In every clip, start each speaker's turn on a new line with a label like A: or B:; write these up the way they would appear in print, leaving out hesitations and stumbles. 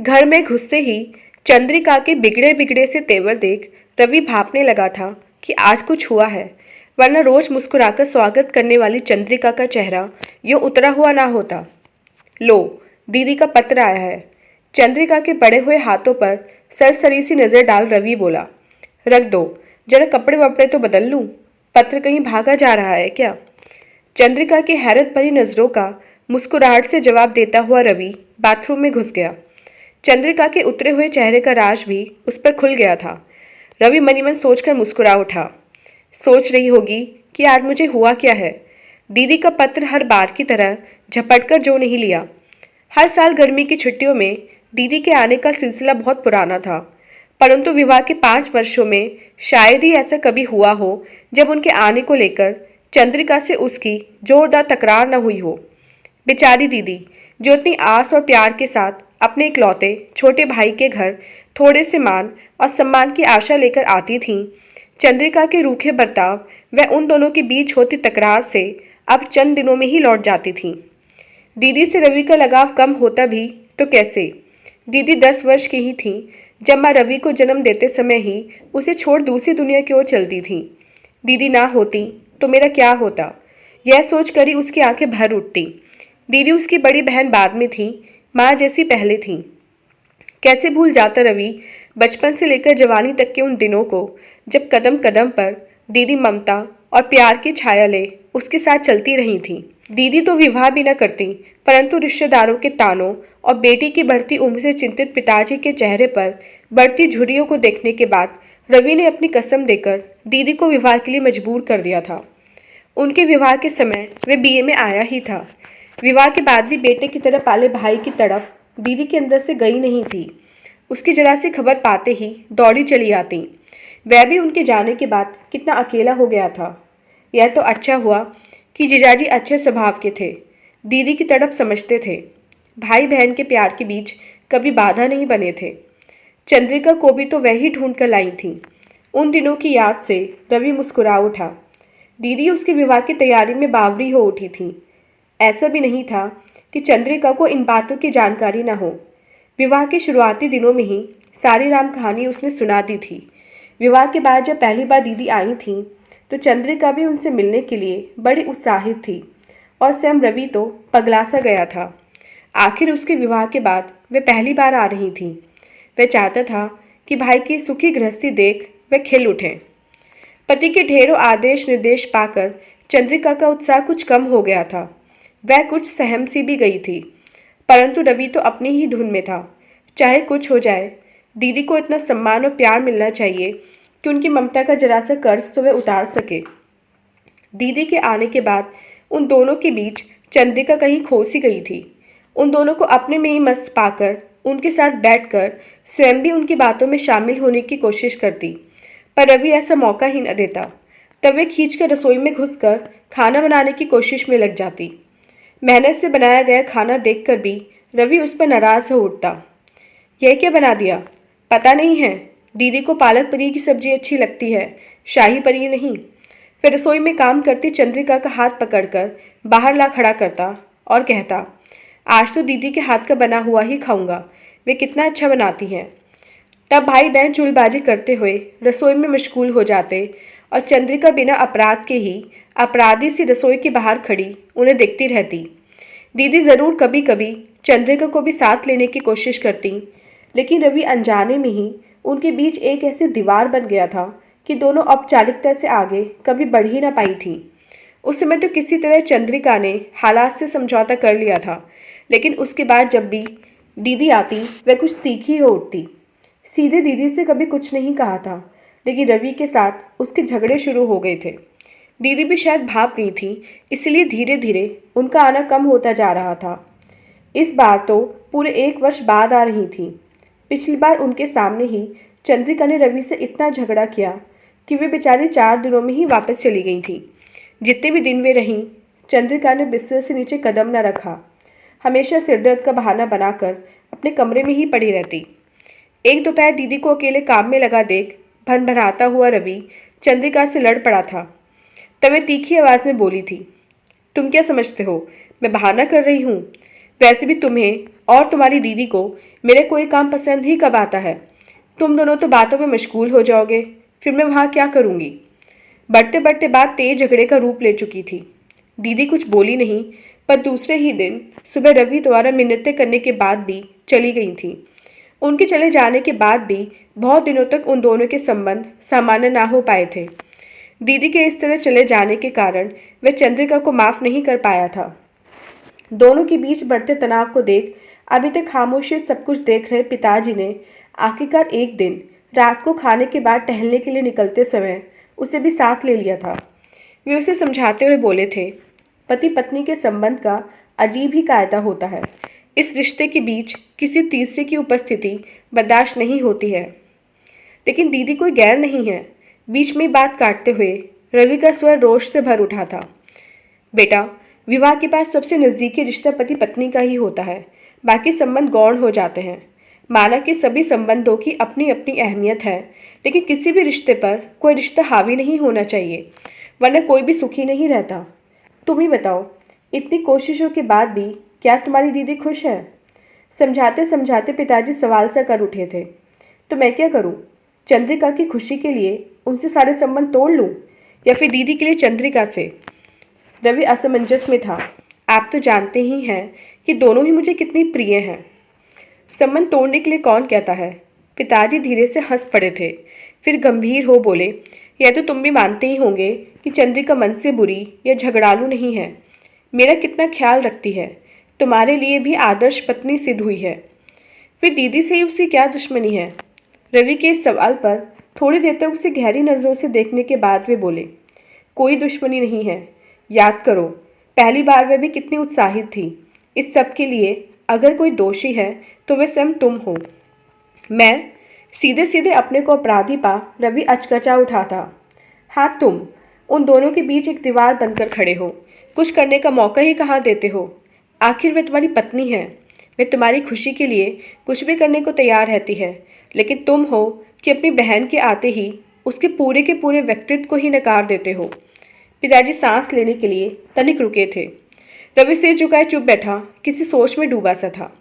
A: घर में घुसते ही चंद्रिका के बिगड़े बिगड़े से तेवर देख रवि भापने लगा था कि आज कुछ हुआ है, वरना रोज मुस्कुराकर स्वागत करने वाली चंद्रिका का चेहरा यूं उतरा हुआ ना होता। लो, दीदी का पत्र आया है। चंद्रिका के बड़े हुए हाथों पर सरसरी सी नजर डाल रवि बोला। रख दो, जरा कपड़े वपड़े तो बदल लूं। पत्र कहीं भागा जा रहा है क्या? चंद्रिका की हैरत भरी नजरों का मुस्कुराहट से जवाब देता हुआ रवि बाथरूम में घुस गया। चंद्रिका के उतरे हुए चेहरे का राज भी उस पर खुल गया था। रवि मनी मन सोचकर मुस्कुरा उठा। सोच रही होगी कि आज मुझे हुआ क्या है। दीदी का पत्र हर बार की तरह झपटकर जो नहीं लिया। हर साल गर्मी की छुट्टियों में दीदी के आने का सिलसिला बहुत पुराना था, परंतु विवाह के 5 वर्षों में शायद ही ऐसा कभी हुआ हो जब उनके आने को लेकर चंद्रिका से उसकी जोरदार तकरार न हुई हो। बेचारी दीदी, जो इतनी आस और प्यार के साथ अपने इकलौते छोटे भाई के घर थोड़े से मान और सम्मान की आशा लेकर आती थीं, चंद्रिका के रूखे बर्ताव व उन दोनों के बीच होती तकरार से अब चंद दिनों में ही लौट जाती थीं। दीदी से रवि का लगाव कम होता भी तो कैसे। दीदी 10 वर्ष की ही थीं जब माँ रवि को जन्म देते समय ही उसे छोड़ दूसरी दुनिया की ओर चलती थीं। दीदी ना होती तो मेरा क्या होता, यह सोच कर ही उसकी आंखें भर उठती। दीदी उसकी बड़ी बहन बाद में थी, माँ जैसी पहले थी। कैसे भूल जाता रवि बचपन से लेकर जवानी तक के उन दिनों को, जब कदम कदम पर दीदी ममता और प्यार की छाया ले उसके साथ चलती रही थी। दीदी तो विवाह भी न करती, परंतु रिश्तेदारों के तानों और बेटी की बढ़ती उम्र से चिंतित पिताजी के चेहरे पर बढ़ती झुर्रियों को देखने के बाद रवि ने अपनी कसम देकर दीदी को विवाह के लिए मजबूर कर दिया था। उनके विवाह के समय वे बीए में आया ही था। विवाह के बाद भी बेटे की तरह पाले भाई की तड़प दीदी के अंदर से गई नहीं थी। उसकी जरा सी खबर पाते ही दौड़ी चली आती। वह भी उनके जाने के बाद कितना अकेला हो गया था। यह तो अच्छा हुआ कि जीजाजी अच्छे स्वभाव के थे, दीदी की तड़प समझते थे। भाई बहन के प्यार के बीच कभी बाधा नहीं बने थे। चंद्रिका को भी तो वह ही ढूंढ कर लाई थी। उन दिनों की याद से रवि मुस्कुरा उठा। दीदी उसकी विवाह की तैयारी में बावरी हो उठी थी। ऐसा भी नहीं था कि चंद्रिका को इन बातों की जानकारी न हो। विवाह के शुरुआती दिनों में ही सारी राम कहानी उसने सुना दी थी। विवाह के बाद जब पहली बार दीदी आई थी तो चंद्रिका भी उनसे मिलने के लिए बड़ी उत्साहित थी और स्वयं रवि तो पगला सा गया था। आखिर उसके विवाह के बाद वे पहली बार आ रही थी। वह चाहता था कि भाई की सुखी गृहस्थी देख वे खिल उठें। पति के ढेरों आदेश निर्देश पाकर चंद्रिका का उत्साह कुछ कम हो गया था। वह कुछ सहम सी भी गई थी, परंतु रवि तो अपनी ही धुन में था। चाहे कुछ हो जाए, दीदी को इतना सम्मान और प्यार मिलना चाहिए कि उनकी ममता का जरा सा कर्ज तो वह उतार सके। दीदी के आने के बाद उन दोनों के बीच चंद्रिका कहीं खो सी गई थी। उन दोनों को अपने में ही मस्त पाकर उनके साथ बैठकर स्वयं भी उनकी बातों में शामिल होने की कोशिश करती, पर रवि ऐसा मौका ही न देता। तब वे खींचकर रसोई में घुसकर खाना बनाने की कोशिश में लग जाती। मेहनत से बनाया गया खाना देखकर भी रवि उस पर नाराज हो उठता। यह क्या बना दिया? पता नहीं है, दीदी को पालक पनीर की सब्जी अच्छी लगती है, शाही पनीर नहीं। फिर रसोई में काम करती चंद्रिका का हाथ पकड़कर बाहर ला खड़ा करता और कहता, आज तो दीदी के हाथ का बना हुआ ही खाऊंगा, वे कितना अच्छा बनाती हैं। तब भाई बहन चूलबाजी करते हुए रसोई में मशगूल हो जाते और चंद्रिका बिना अपराध के ही अपराधी सी रसोई के बाहर खड़ी उन्हें देखती रहती। दीदी ज़रूर कभी कभी चंद्रिका को भी साथ लेने की कोशिश करती, लेकिन रवि अनजाने में ही उनके बीच एक ऐसी दीवार बन गया था कि दोनों औपचारिकता से आगे कभी बढ़ ही ना पाई थी। उस समय तो किसी तरह चंद्रिका ने हालात से समझौता कर लिया था, लेकिन उसके बाद जब भी दीदी आती वह कुछ तीखी हो उठती। सीधे दीदी से कभी कुछ नहीं कहा था, लेकिन रवि के साथ उसके झगड़े शुरू हो गए थे। दीदी भी शायद भाप गई थी, इसलिए धीरे धीरे उनका आना कम होता जा रहा था। इस बार तो पूरे 1 वर्ष बाद आ रही थी। पिछली बार उनके सामने ही चंद्रिका ने रवि से इतना झगड़ा किया कि वे बेचारी 4 दिनों में ही वापस चली गई थी। जितने भी दिन वे रहीं, चंद्रिका ने बिस्तर से नीचे कदम न रखा। हमेशा सिरदर्द का बहाना बनाकर अपने कमरे में ही पड़ी रहती। एक दोपहर दीदी को अकेले काम में लगा देख भनभनाता हुआ रवि चंद्रिका से लड़ पड़ा था। तब वह तीखी आवाज़ में बोली थी, तुम क्या समझते हो मैं बहाना कर रही हूँ? वैसे भी तुम्हें और तुम्हारी दीदी को मेरे कोई काम पसंद ही कब आता है। तुम दोनों तो बातों में मशगूल हो जाओगे, फिर मैं वहाँ क्या करूँगी। बढ़ते बढ़ते बात तेज झगड़े का रूप ले चुकी थी। दीदी कुछ बोली नहीं, पर दूसरे ही दिन सुबह रवि द्वारा मिन्नतें करने के बाद भी चली गई थी। उनके चले जाने के बाद भी बहुत दिनों तक उन दोनों के संबंध सामान्य ना हो पाए थे। दीदी के इस तरह चले जाने के कारण वह चंद्रिका को माफ नहीं कर पाया था। दोनों के बीच बढ़ते तनाव को देख अभी तक खामोशी से सब कुछ देख रहे पिताजी ने आखिरकार एक दिन रात को खाने के बाद टहलने के लिए निकलते समय उसे भी साथ ले लिया था। वे उसे समझाते हुए बोले थे, पति पत्नी के संबंध का अजीब ही कायदा होता है। इस रिश्ते के बीच किसी तीसरे की उपस्थिति बर्दाश्त नहीं होती है। लेकिन दीदी कोई गैर नहीं है। बीच में बात काटते हुए रवि का स्वर रोष से भर उठा था। बेटा, विवाह के बाद सबसे नज़दीकी रिश्ता पति पत्नी का ही होता है, बाकी संबंध गौण हो जाते हैं। माना कि सभी संबंधों की अपनी अपनी अहमियत है, लेकिन किसी भी रिश्ते पर कोई रिश्ता हावी नहीं होना चाहिए, वरना कोई भी सुखी नहीं रहता। तुम ही बताओ, इतनी कोशिशों के बाद भी क्या तुम्हारी दीदी खुश है? समझाते समझाते पिताजी सवाल सा कर उठे थे। तो मैं क्या करूं? चंद्रिका की खुशी के लिए उनसे सारे संबंध तोड़ लूं, या फिर दीदी के लिए चंद्रिका से? रवि असमंजस में था। आप तो जानते ही हैं कि दोनों ही मुझे कितनी प्रिय हैं। संबंध तोड़ने के लिए कौन कहता है? पिताजी धीरे से हंस पड़े थे, फिर गंभीर हो बोले, यह तो तुम भी मानते ही होंगे कि चंद्रिका मन से बुरी या झगड़ालू नहीं है। मेरा कितना ख्याल रखती है, तुम्हारे लिए भी आदर्श पत्नी सिद्ध हुई है। फिर दीदी से ही उसकी क्या दुश्मनी है? रवि के इस सवाल पर थोड़ी देर तक उसे गहरी नज़रों से देखने के बाद वे बोले, कोई दुश्मनी नहीं है। याद करो, पहली बार वह भी कितनी उत्साहित थी। इस सब के लिए अगर कोई दोषी है तो वह स्वयं तुम हो। मैं? सीधे सीधे अपने को अपराधी पा रवि अचकचा उठा था। हाँ, तुम उन दोनों के बीच एक दीवार बनकर खड़े हो, कुछ करने का मौका ही कहाँ देते हो। आखिर वे तुम्हारी पत्नी है, वे तुम्हारी खुशी के लिए कुछ भी करने को तैयार रहती है, लेकिन तुम हो कि अपनी बहन के आते ही उसके पूरे व्यक्तित्व को ही नकार देते हो। पिताजी सांस लेने के लिए तनिक रुके थे। रवि सिर झुकाए चुप बैठा, किसी सोच में डूबा सा था।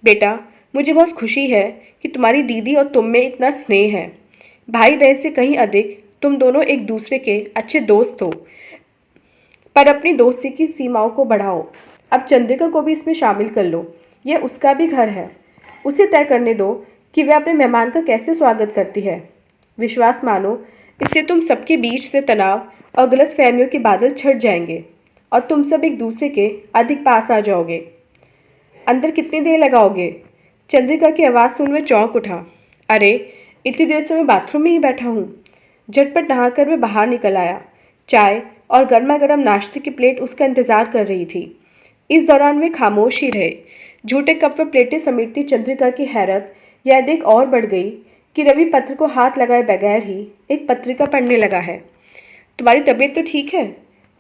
A: बेटा, मुझे बहुत खुशी है कि तुम्हारी दीदी और तुम में इतना स्नेह है। भाई बहन से कहीं अधिक तुम दोनों एक दूसरे के अच्छे दोस्त हो, पर अपनी दोस्ती की सीमाओं को बढ़ाओ। अब चंद्रिका को भी इसमें शामिल कर लो, यह उसका भी घर है। उसे तय करने दो कि वह अपने मेहमान का कैसे स्वागत करती है। विश्वास मानो, इससे तुम सबके बीच से तनाव और गलत फहमियों के बादल छट जाएंगे और तुम सब एक दूसरे के अधिक पास आ जाओगे। अंदर कितनी देर लगाओगे? चंद्रिका की आवाज़ सुन वह चौंक उठा। अरे, इतनी देर से मैं बाथरूम में ही बैठा हूँ। झटपट नहाकर वह बाहर निकल आया। चाय और गर्मा गर्म नाश्ते की प्लेट उसका इंतजार कर रही थी। इस दौरान वे खामोश ही रहे। झूठे कप व प्लेटें समेटती चंद्रिका की हैरत यह देख और बढ़ गई कि रवि पत्र को हाथ लगाए बगैर ही एक पत्रिका पढ़ने लगा है। तुम्हारी तबीयत तो ठीक है?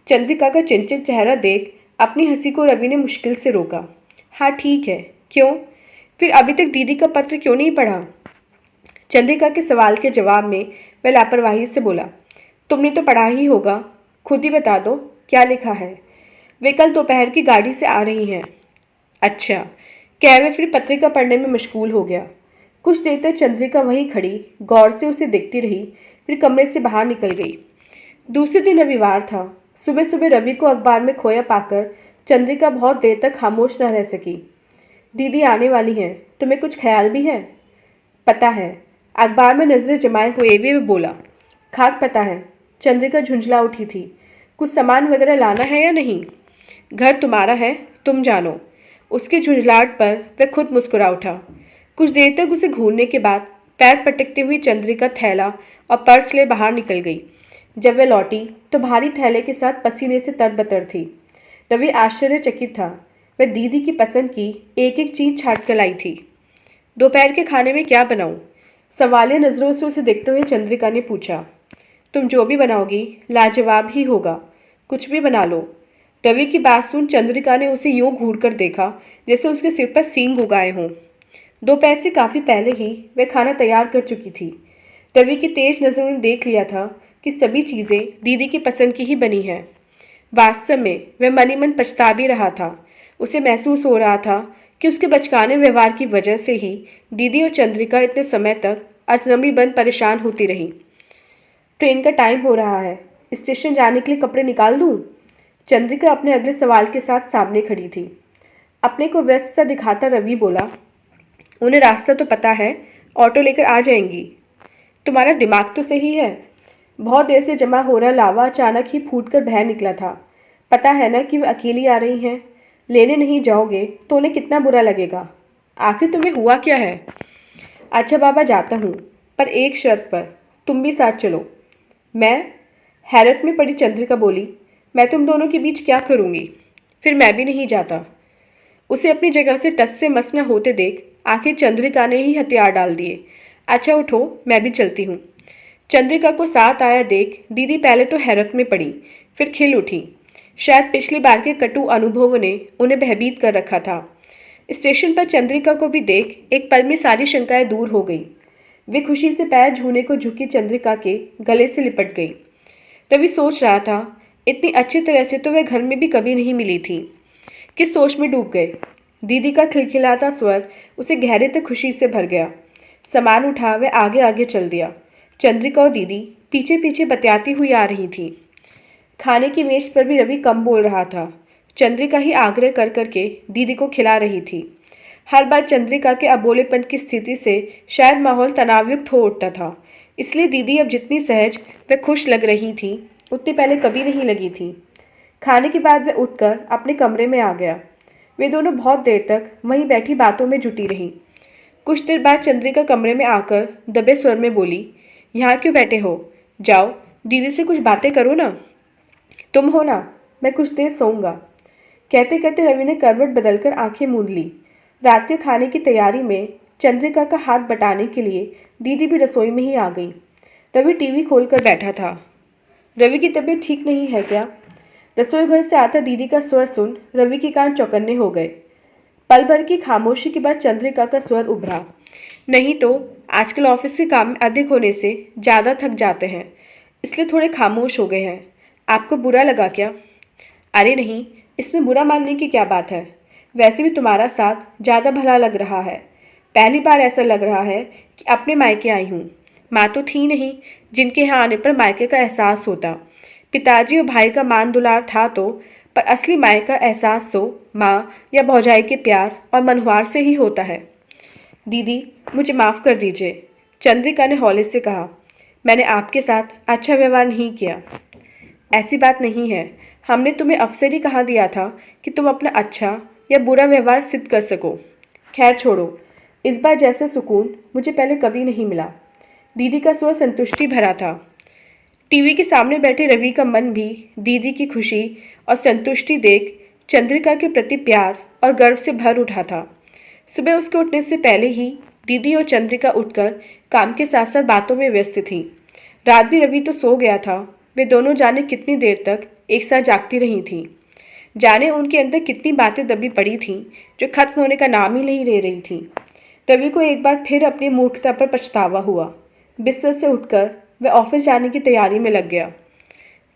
A: चंद्रिका का चिंतित चेहरा देख अपनी हंसी को रवि ने मुश्किल से रोका। हाँ, ठीक है। क्यों? फिर अभी तक दीदी का पत्र क्यों नहीं पढ़ा? चंद्रिका के सवाल के जवाब में वह लापरवाही से बोला, तुमने तो पढ़ा ही होगा, खुद ही बता दो क्या लिखा है। वे कल दोपहर की गाड़ी से आ रही हैं। अच्छा, कह वे फिर पत्रिका पढ़ने में मशगूल हो गया। कुछ देर तक चंद्रिका वहीं खड़ी गौर से उसे देखती रही, फिर कमरे से बाहर निकल गई। दूसरे दिन रविवार था। सुबह सुबह रवि को अखबार में खोया पाकर चंद्रिका बहुत देर तक खामोश न रह सकी। दीदी आने वाली हैं, तुम्हें कुछ ख्याल भी है? पता है, अखबार में नजरें जमाए हुए भी वे बोला। खाक पता है। चंद्रिका झुंझला उठी थी। कुछ सामान वगैरह लाना है या नहीं? घर तुम्हारा है, तुम जानो। उसके झुंझलाहट पर वह खुद मुस्कुरा उठा। कुछ देर तक उसे घूरने के बाद पैर पटकती हुई चंद्रिका थैला और पर्स ले बाहर निकल गई। जब वह लौटी तो भारी थैले के साथ पसीने से तरबतर थी। रवि आश्चर्यचकित था। वह दीदी की पसंद की एक एक चीज छाट कर लाई थी। दोपहर के खाने में क्या बनाऊं? सवालिया नज़रों से उसे देखते हुए चंद्रिका ने पूछा। तुम जो भी बनाओगी लाजवाब ही होगा, कुछ भी बना लो। रवि की बात सुन चंद्रिका ने उसे यूं घूर कर देखा जैसे उसके सिर पर सींग उगाए हों। दोपहर से काफ़ी पहले ही वह खाना तैयार कर चुकी थी। रवि की तेज नज़रों ने देख लिया था कि सभी चीज़ें दीदी की पसंद की ही बनी हैं। वास्तव में वह मन ही मन पछता भी रहा था। उसे महसूस हो रहा था कि उसके बचकाने व्यवहार की वजह से ही दीदी और चंद्रिका इतने समय तक अजनबी बन परेशान होती रही। ट्रेन का टाइम हो रहा है, स्टेशन जाने के लिए कपड़े निकाल दूँ? चंद्रिका अपने अगले सवाल के साथ सामने खड़ी थी। अपने को व्यस्त सा दिखाता रवि बोला, उन्हें रास्ता तो पता है, ऑटो लेकर आ जाएंगी। तुम्हारा दिमाग तो सही है। बहुत देर से जमा हो रहा लावा अचानक ही फूटकर बह निकला था। पता है ना कि वे अकेली आ रही हैं। लेने नहीं जाओगे तो उन्हें कितना बुरा लगेगा। आखिर तुम्हें हुआ क्या है? अच्छा बाबा, जाता हूँ, पर एक शर्त पर, तुम भी साथ चलो। मैं? हैरत में पड़ी चंद्रिका बोली, मैं तुम दोनों के बीच क्या करूँगी? फिर मैं भी नहीं जाता। उसे अपनी जगह से टस से मस न होते देख आखिर चंद्रिका ने ही हथियार डाल दिए। अच्छा उठो, मैं भी चलती हूँ। चंद्रिका को साथ आया देख दीदी पहले तो हैरत में पड़ी, फिर खिल उठी। शायद पिछली बार के कटु अनुभवों ने उन्हें भयभीत कर रखा था। स्टेशन पर चंद्रिका को भी देख एक पल में सारी शंकाएं दूर हो गई। वे खुशी से पैर छूने को झुकी चंद्रिका के गले से लिपट गई। रवि सोच रहा था, इतनी अच्छी तरह से तो वह घर में भी कभी नहीं मिली थी। किस सोच में डूब गए? दीदी का खिलखिलाता स्वर उसे गहरे तक खुशी से भर गया। सामान उठा वह आगे आगे चल दिया। चंद्रिका और दीदी पीछे पीछे बतियाती हुई आ रही थी। खाने की मेज पर भी रवि कम बोल रहा था। चंद्रिका ही आग्रह कर करके दीदी को खिला रही थी। हर बार चंद्रिका के अबोलेपन की स्थिति से शायद माहौल तनावयुक्त हो उठता था, इसलिए दीदी अब जितनी सहज व खुश लग रही थी उतनी पहले कभी नहीं लगी थी। खाने के बाद वह उठकर अपने कमरे में आ गया। वे दोनों बहुत देर तक वहीं बैठी बातों में जुटी रही। कुछ देर बाद चंद्रिका कमरे में आकर दबे स्वर में बोली, यहाँ क्यों बैठे हो? जाओ दीदी से कुछ बातें करो ना। तुम हो ना, मैं कुछ देर सोऊंगा। कहते कहते रवि ने करवट बदलकर आंखें मूंद ली। रात के खाने की तैयारी में चंद्रिका का हाथ बटाने के लिए दीदी भी रसोई में ही आ गई। रवि टीवी खोलकर बैठा था। रवि की तबीयत ठीक नहीं है क्या? रसोई घर से आता दीदी का स्वर सुन रवि के कान चौकन्ने हो गए। पल भर की खामोशी के बाद चंद्रिका का स्वर उभरा, नहीं तो आजकल ऑफिस के काम अधिक होने से ज़्यादा थक जाते हैं, इसलिए थोड़े खामोश हो गए हैं। आपको बुरा लगा क्या? अरे नहीं, इसमें बुरा मानने की क्या बात है। वैसे भी तुम्हारा साथ ज़्यादा भला लग रहा है। पहली बार ऐसा लग रहा है कि अपने मायके आई हूँ। माँ तो थी नहीं जिनके यहाँ आने पर मायके का एहसास होता। पिताजी और भाई का मान दुलार था तो, पर असली मायके का एहसास तो माँ या भौजाई के प्यार और मनहुआर से ही होता है। दीदी मुझे माफ़ कर दीजिए, चंद्रिका ने हौले से कहा। मैंने आपके साथ अच्छा व्यवहार नहीं किया। ऐसी बात नहीं है, हमने तुम्हें अवसर ही कहाँ दिया था कि तुम अपना अच्छा या बुरा व्यवहार सिद्ध कर सको। खैर छोड़ो, इस बार जैसा सुकून मुझे पहले कभी नहीं मिला। दीदी का स्वर संतुष्टि भरा था। टीवी के सामने बैठे रवि का मन भी दीदी की खुशी और संतुष्टि देख चंद्रिका के प्रति प्यार और गर्व से भर उठा था। सुबह उसके उठने से पहले ही दीदी और चंद्रिका उठकर काम के साथ साथ बातों में व्यस्त थी। रात भी रवि तो सो गया था। वे दोनों जाने कितनी देर तक एक साथ जागती रही थीं। जाने उनके अंदर कितनी बातें दबी पड़ी थीं जो खत्म होने का नाम ही नहीं ले रही थीं। रवि को एक बार फिर अपनी मूर्खता पर पछतावा हुआ। बिस्तर से उठकर वह ऑफिस जाने की तैयारी में लग गया।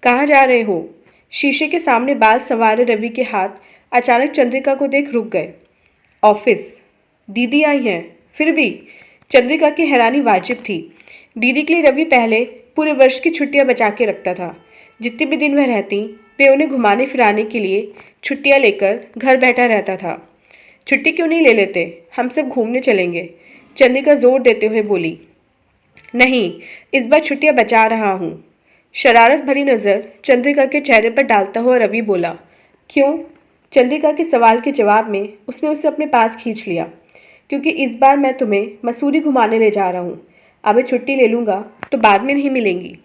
A: कहाँ जा रहे हो? शीशे के सामने बाल संवारे रवि के हाथ अचानक चंद्रिका को देख रुक गए। ऑफिस? दीदी आई हैं? फिर भी चंद्रिका की हैरानी वाजिब थी। दीदी के लिए रवि पहले पूरे वर्ष की छुट्टियां बचा के रखता था। जितने भी दिन वह रहती वे उन्हें घुमाने फिराने के लिए छुट्टियां लेकर घर बैठा रहता था। छुट्टी क्यों नहीं ले लेते? हम सब घूमने चलेंगे, चंद्रिका जोर देते हुए बोली। नहीं, इस बार छुट्टियां बचा रहा हूँ। शरारत भरी नज़र चंद्रिका के चेहरे पर डालता हुआ रवि बोला। क्यों? चंद्रिका के सवाल के जवाब में उसने उसे अपने पास खींच लिया। क्योंकि इस बार मैं तुम्हें मसूरी घुमाने ले जा रहा हूँ। अभी छुट्टी ले लूँगा तो बाद में नहीं मिलेंगी।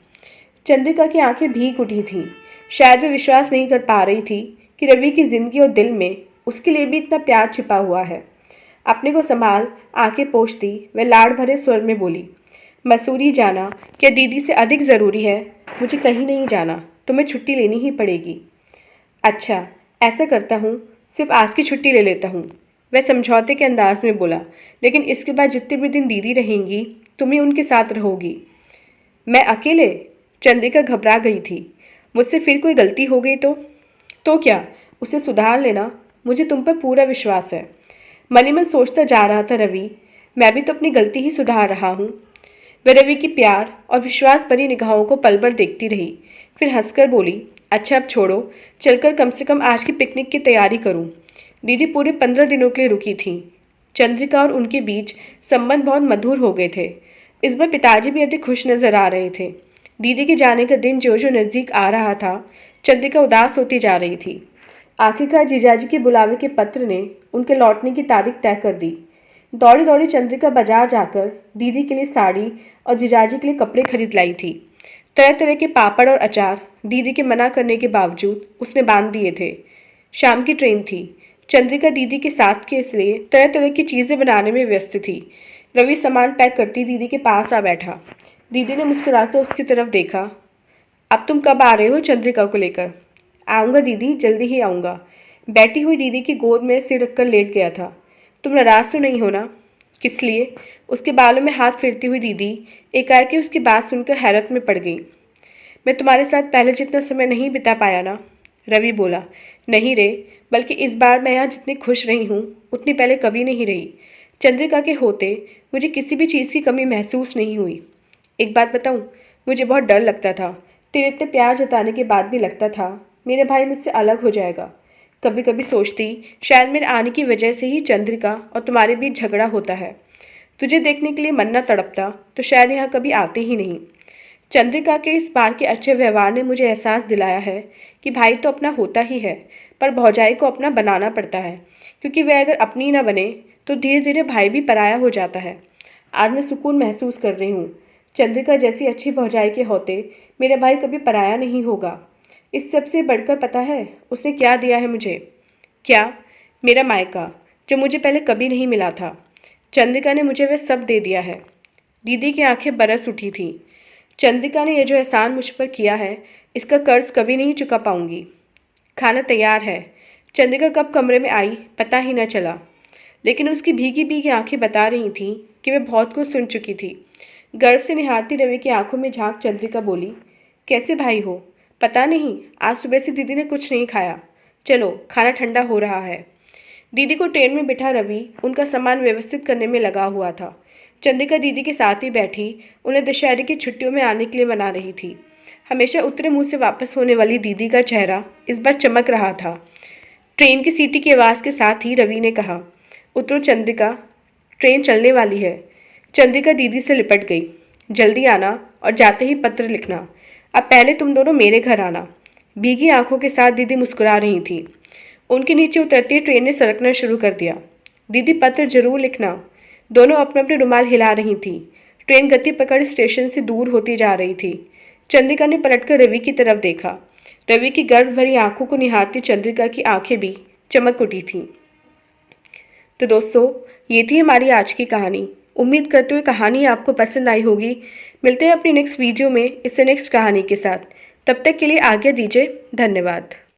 A: चंद्रिका की आंखें भीग उठी थीं। शायद वे विश्वास नहीं कर पा रही थी कि रवि की ज़िंदगी और दिल में उसके लिए भी इतना प्यार छिपा हुआ है। अपने को संभाल आंखें पोंछती वह लाड़ भरे स्वर में बोली, मसूरी जाना क्या दीदी से अधिक ज़रूरी है? मुझे कहीं नहीं जाना, तुम्हें छुट्टी लेनी ही पड़ेगी। अच्छा, ऐसा करता हूँ, सिर्फ आज की छुट्टी ले लेता हूँ, वह समझौते के अंदाज में बोला। लेकिन इसके बाद जितने भी दिन दीदी रहेंगी तुम ही उनके साथ रहोगी। मैं अकेले? चंद्रिका घबरा गई थी। मुझसे फिर कोई गलती हो गई तो क्या? उसे सुधार लेना, मुझे तुम पर पूरा विश्वास है। मन ही मन सोचता जा रहा था रवि, मैं भी तो अपनी गलती ही सुधार रहा हूँ। वह रवि की प्यार और विश्वास भरी निगाहों को पल भर देखती रही, फिर हंसकर बोली, अच्छा अब छोड़ो, चलकर कम से कम आज की पिकनिक की तैयारी करूँ। दीदी पूरे 15 दिनों के लिए रुकी थी। चंद्रिका और उनके बीच संबंध बहुत मधुर हो गए थे। इस बार पिताजी भी अधिक खुश नजर आ रहे थे। दीदी के जाने का दिन जो जो नज़दीक आ रहा था, चंद्रिका उदास होती जा रही थी। आखिरकार जीजाजी के बुलावे के पत्र ने उनके लौटने की तारीख तय कर दी। दौड़ी दौड़ी चंद्रिका बाजार जाकर दीदी के लिए साड़ी और जीजाजी के लिए कपड़े खरीद लाई थी। तरह तरह के पापड़ और अचार दीदी के मना करने के बावजूद उसने बांध दिए थे। शाम की ट्रेन थी। चंद्रिका दीदी के साथ के इसलिए तरह तरह की चीज़ें बनाने में व्यस्त थी। रवि सामान पैक करती दीदी के पास आ बैठा। दीदी ने मुस्कुराकर उसकी तरफ देखा। अब तुम कब आ रहे हो चंद्रिका को लेकर? आऊँगा दीदी, जल्दी ही आऊँगा। बैठी हुई दीदी की गोद में सिर रखकर लेट गया था। तुम नाराज तो नहीं हो ना? किस लिए? उसके बालों में हाथ फेरती हुई दीदी एकाएक उसकी बात सुनकर हैरत में पड़ गई। मैं तुम्हारे साथ पहले जितना समय नहीं बिता पाया ना? रवि बोला। नहीं रे, बल्कि इस बार मैं यहाँ जितनी खुश रही हूँ उतनी पहले कभी नहीं रही। चंद्रिका के होते मुझे किसी भी चीज़ की कमी महसूस नहीं हुई। एक बात बताऊँ, मुझे बहुत डर लगता था। तेरे इतने प्यार जताने के बाद भी लगता था मेरा भाई मुझसे अलग हो जाएगा। कभी कभी सोचती शायद मेरे आने की वजह से ही चंद्रिका और तुम्हारे बीच झगड़ा होता है। तुझे देखने के लिए मन न तड़पता तो शायद यहाँ कभी आते ही नहीं। चंद्रिका के इस बार के अच्छे व्यवहार ने मुझे एहसास दिलाया है कि भाई तो अपना होता ही है, पर भौजाई को अपना बनाना पड़ता है, क्योंकि वह अगर अपनी न बने तो धीरे धीरे भाई भी पराया हो जाता है। आज मैं सुकून महसूस कर रही हूँ। चंद्रिका जैसी अच्छी भौजाई के होते मेरा भाई कभी पराया नहीं होगा। इस सब से बढ़कर पता है उसने क्या दिया है मुझे? क्या? मेरा मायका, जो मुझे पहले कभी नहीं मिला था। चंद्रिका ने मुझे वह सब दे दिया है। दीदी की आंखें बरस उठी थीं। चंद्रिका ने यह जो एहसान मुझ पर किया है, इसका कर्ज कभी नहीं चुका पाऊंगी। खाना तैयार है। चंद्रिका कब कमरे में आई पता ही न चला, लेकिन उसकी भीगी भीगी आंखें बता रही थीं कि वह बहुत कुछ सुन चुकी थी। गर्व से निहारती रवि की आंखों में झांक चंद्रिका बोली, कैसे भाई हो? पता नहीं, आज सुबह से दीदी ने कुछ नहीं खाया। चलो, खाना ठंडा हो रहा है। दीदी को ट्रेन में बिठा रवि उनका सामान व्यवस्थित करने में लगा हुआ था। चंद्रिका दीदी के साथ ही बैठी उन्हें दशहरे की छुट्टियों में आने के लिए मना रही थी। हमेशा उतरे मुंह से वापस होने वाली दीदी का चेहरा इस बार चमक रहा था। ट्रेन की सीटी की आवाज़ के साथ ही रवि ने कहा, उतरो चंद्रिका, ट्रेन चलने वाली है। चंद्रिका दीदी से लिपट गई। जल्दी आना और जाते ही पत्र लिखना। अब पहले तुम दोनों मेरे घर आना। भीगी आंखों के साथ दीदी मुस्कुरा रही थी। उनके नीचे उतरती ट्रेन ने सरकना शुरू कर दिया। दीदी पत्र जरूर लिखना। दोनों अपने अपने रुमाल हिला रही थी। ट्रेन गति पकड़ स्टेशन से दूर होती जा रही थी। चंद्रिका ने पलटकर रवि की तरफ देखा। रवि की गर्व भरी आंखों को निहारती चंद्रिका की आंखें भी चमक उठी थीं। तो दोस्तों, ये थी हमारी आज की कहानी। उम्मीद करते हुए कहानी आपको पसंद आई होगी। मिलते हैं अपनी नेक्स्ट वीडियो में इससे नेक्स्ट कहानी के साथ। तब तक के लिए आज्ञा दीजिए। धन्यवाद।